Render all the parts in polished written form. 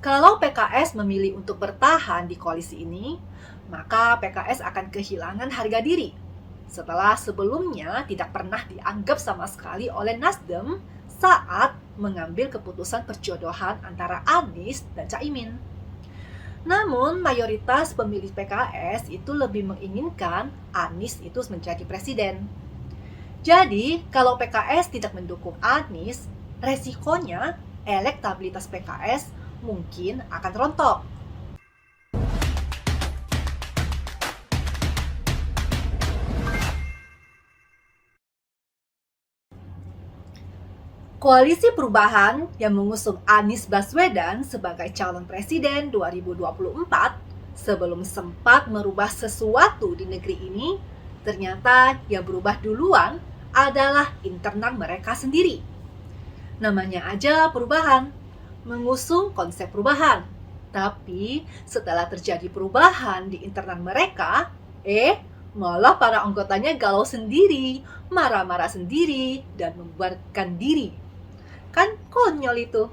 Kalau PKS memilih untuk bertahan di koalisi ini, maka PKS akan kehilangan harga diri setelah sebelumnya tidak pernah dianggap sama sekali oleh Nasdem saat mengambil keputusan perjodohan antara Anies dan Caimin. Namun, mayoritas pemilih PKS itu lebih menginginkan Anies itu menjadi presiden. Jadi, kalau PKS tidak mendukung Anies, resikonya elektabilitas PKS mungkin akan rontok. Koalisi Perubahan yang mengusung Anies Baswedan sebagai calon presiden 2024 sebelum sempat merubah sesuatu di negeri ini, ternyata yang berubah duluan adalah internal mereka sendiri. Namanya aja perubahan, mengusung konsep perubahan. Tapi setelah terjadi perubahan di internal mereka, malah para anggotanya galau sendiri, marah-marah sendiri, dan membubarkan diri. Kan konyol itu.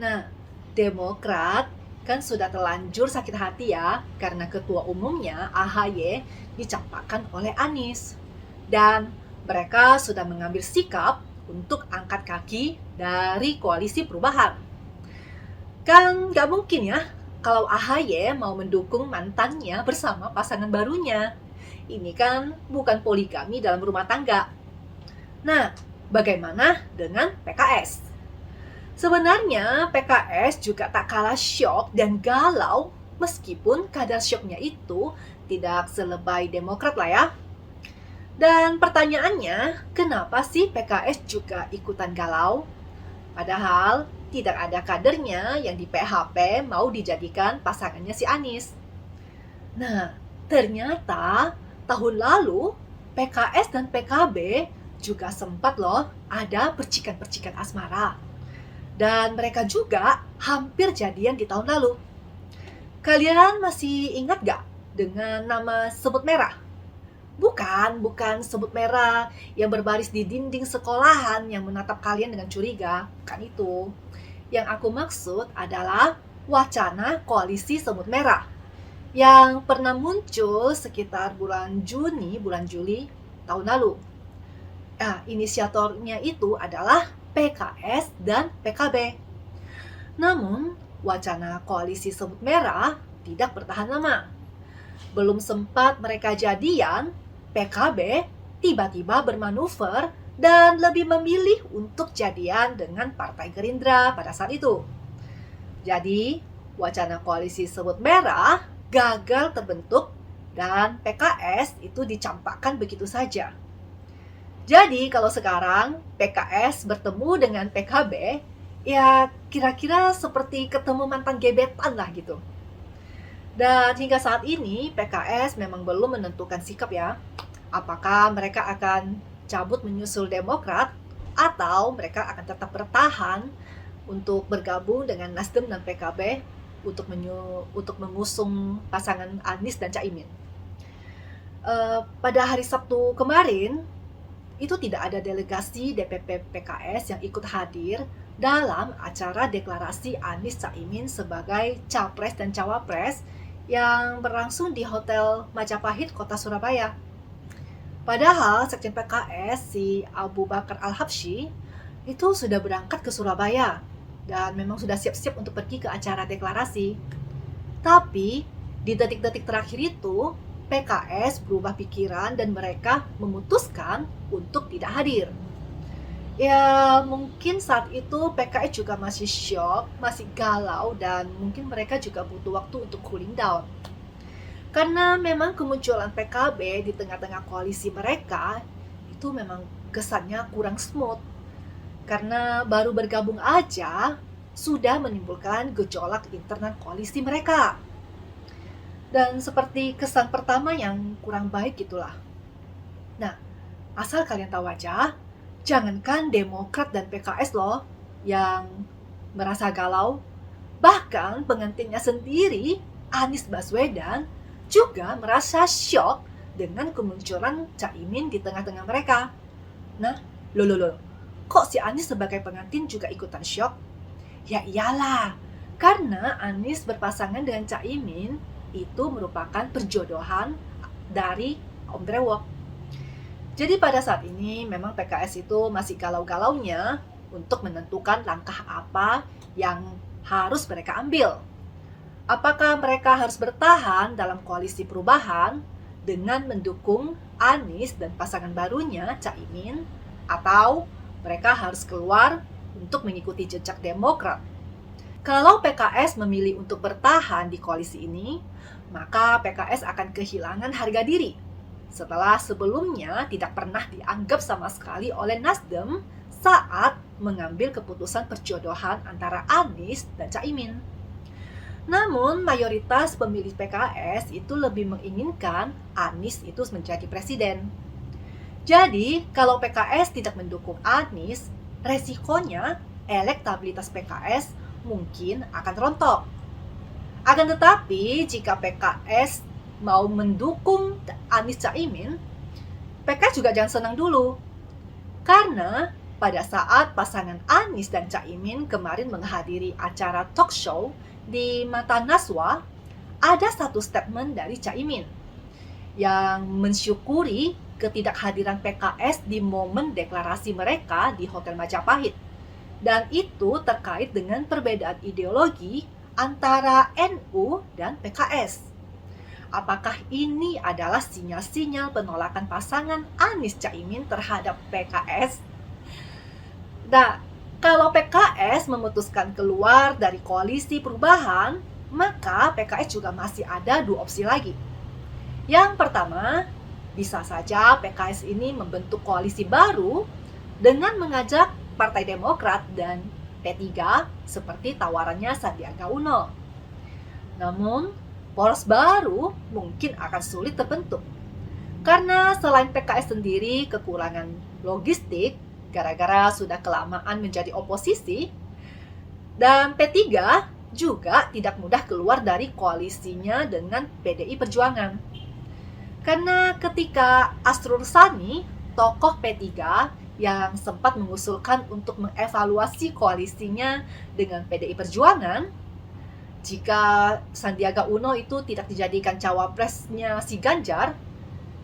Nah, Demokrat kan sudah terlanjur sakit hati ya karena ketua umumnya AHY dicampakkan oleh Anies. Dan mereka sudah mengambil sikap untuk angkat kaki dari koalisi perubahan. Kan gak mungkin ya kalau AHY mau mendukung mantannya bersama pasangan barunya. Ini kan bukan poligami dalam rumah tangga. Nah, bagaimana dengan PKS? Sebenarnya PKS juga tak kalah syok dan galau meskipun kadar syoknya itu tidak selebay Demokrat lah ya. Dan pertanyaannya, kenapa sih PKS juga ikutan galau? Padahal tidak ada kadernya yang di PHP mau dijadikan pasangannya si Anies. Nah, ternyata tahun lalu PKS dan PKB juga sempat loh ada percikan-percikan asmara. Dan mereka juga hampir jadian di tahun lalu. Kalian masih ingat gak dengan nama Sebut Merah? Bukan Sebut Merah yang berbaris di dinding sekolahan yang menatap kalian dengan curiga. Kan itu. Yang aku maksud adalah wacana koalisi Semut Merah yang pernah muncul sekitar bulan Juli tahun lalu. Inisiatornya itu adalah PKS dan PKB. Namun, wacana koalisi Semut Merah tidak bertahan lama. Belum sempat mereka jadian, PKB tiba-tiba bermanuver dan lebih memilih untuk jadian dengan Partai Gerindra pada saat itu. Jadi, wacana koalisi Semut Merah gagal terbentuk dan PKS itu dicampakkan begitu saja. Jadi kalau sekarang PKS bertemu dengan PKB, ya kira-kira seperti ketemu mantan gebetan lah gitu. Dan hingga saat ini PKS memang belum menentukan sikap ya. Apakah mereka akan cabut menyusul Demokrat atau mereka akan tetap bertahan untuk bergabung dengan Nasdem dan PKB untuk mengusung pasangan Anies dan Caimin. Pada hari Sabtu kemarin, itu tidak ada delegasi DPP PKS yang ikut hadir dalam acara deklarasi Anies Caimin sebagai Capres dan Cawapres yang berlangsung di Hotel Majapahit, Kota Surabaya. Padahal Sekjen PKS, si Abu Bakar Al-Habsyi, itu sudah berangkat ke Surabaya dan memang sudah siap-siap untuk pergi ke acara deklarasi. Tapi di detik-detik terakhir itu, PKS berubah pikiran dan mereka memutuskan untuk tidak hadir. Ya, mungkin saat itu PKS juga masih syok, masih galau, dan mungkin mereka juga butuh waktu untuk cooling down. Karena memang kemunculan PKB di tengah-tengah koalisi mereka itu memang kesannya kurang smooth. Karena baru bergabung aja sudah menimbulkan gejolak internal koalisi mereka. Dan seperti kesan pertama yang kurang baik gitulah. Nah, asal kalian tahu aja, jangankan Demokrat dan PKS loh yang merasa galau, bahkan pengantinnya sendiri, Anies Baswedan, juga merasa syok dengan kemunculan Caimin di tengah-tengah mereka. Nah, loh, kok si Anies sebagai pengantin juga ikutan syok? Ya iyalah, Karena Anies berpasangan dengan Caimin itu merupakan perjodohan dari Om Brewok. Jadi pada saat ini memang PKS itu masih galau-galaunya untuk menentukan langkah apa yang harus mereka ambil. Apakah mereka harus bertahan dalam koalisi perubahan dengan mendukung Anies dan pasangan barunya Caimin, atau mereka harus keluar untuk mengikuti jejak Demokrat? Kalau PKS memilih untuk bertahan di koalisi ini, maka PKS akan kehilangan harga diri setelah sebelumnya tidak pernah dianggap sama sekali oleh Nasdem saat mengambil keputusan perjodohan antara Anies dan Caimin. Namun, mayoritas pemilih PKS itu lebih menginginkan Anies itu menjadi presiden. Jadi, kalau PKS tidak mendukung Anies, resikonya elektabilitas PKS mungkin akan rontok. Akan tetapi, jika PKS mau mendukung Anies Caimin, PKS juga jangan senang dulu. Karena pada saat pasangan Anies dan Caimin kemarin menghadiri acara talk show di Mata Najwa, ada satu statement dari Caimin yang mensyukuri ketidakhadiran PKS di momen deklarasi mereka di Hotel Majapahit. Dan itu terkait dengan perbedaan ideologi antara NU dan PKS. Apakah ini adalah sinyal-sinyal penolakan pasangan Anies Caimin terhadap PKS? Nah, kalau PKS memutuskan keluar dari koalisi perubahan, maka PKS juga masih ada dua opsi lagi. Yang pertama, bisa saja PKS ini membentuk koalisi baru dengan mengajak Partai Demokrat dan P3 seperti tawarannya Sandiaga Uno. Namun, poros baru mungkin akan sulit terbentuk. Karena selain PKS sendiri kekurangan logistik gara-gara sudah kelamaan menjadi oposisi, dan P3 juga tidak mudah keluar dari koalisinya dengan PDI Perjuangan. Karena ketika Asrul Sani, tokoh P3 yang sempat mengusulkan untuk mengevaluasi koalisinya dengan PDI Perjuangan, jika Sandiaga Uno itu tidak dijadikan cawapresnya si Ganjar,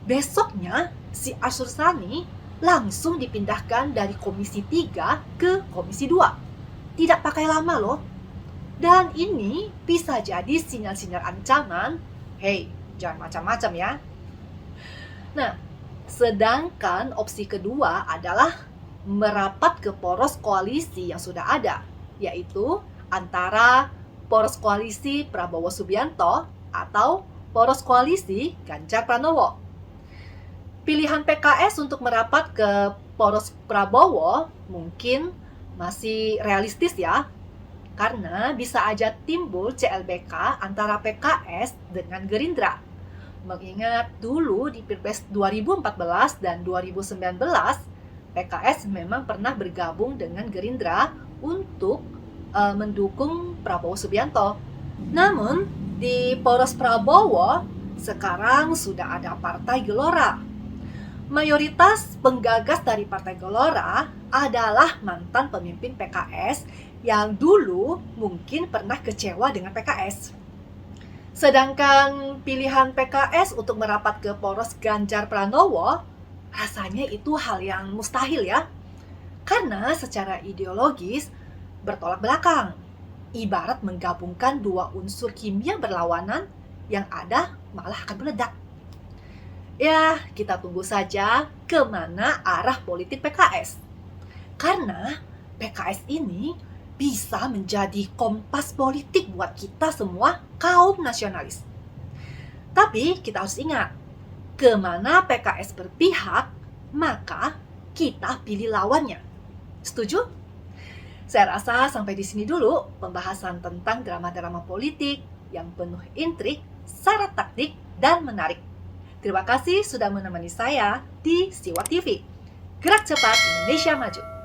besoknya si Asrul Sani langsung dipindahkan dari Komisi 3 ke Komisi 2. Tidak pakai lama loh. Dan ini bisa jadi sinyal-sinyal ancaman, hey, jangan macam-macam ya. Nah, sedangkan opsi kedua adalah merapat ke poros koalisi yang sudah ada, yaitu antara poros koalisi Prabowo Subianto atau poros koalisi Ganjar Pranowo. Pilihan PKS untuk merapat ke poros Prabowo mungkin masih realistis ya, karena bisa aja timbul CLBK antara PKS dengan Gerindra. Mengingat dulu di Pilpres 2014 dan 2019, PKS memang pernah bergabung dengan Gerindra untuk mendukung Prabowo Subianto. Namun, di poros Prabowo sekarang sudah ada Partai Gelora. Mayoritas penggagas dari Partai Gelora adalah mantan pemimpin PKS yang dulu mungkin pernah kecewa dengan PKS. Sedangkan pilihan PKS untuk merapat ke poros Ganjar Pranowo, rasanya itu hal yang mustahil ya. Karena secara ideologis bertolak belakang, ibarat menggabungkan dua unsur kimia berlawanan yang ada malah akan meledak. Ya, kita tunggu saja kemana arah politik PKS. Karena PKS ini bisa menjadi kompas politik buat kita semua kaum nasionalis. Tapi kita harus ingat, kemana PKS berpihak, maka kita pilih lawannya. Setuju? Saya rasa sampai di sini dulu pembahasan tentang drama-drama politik yang penuh intrik, syarat taktik, dan menarik. Terima kasih sudah menemani saya di Siwa TV. Gerak cepat Indonesia maju.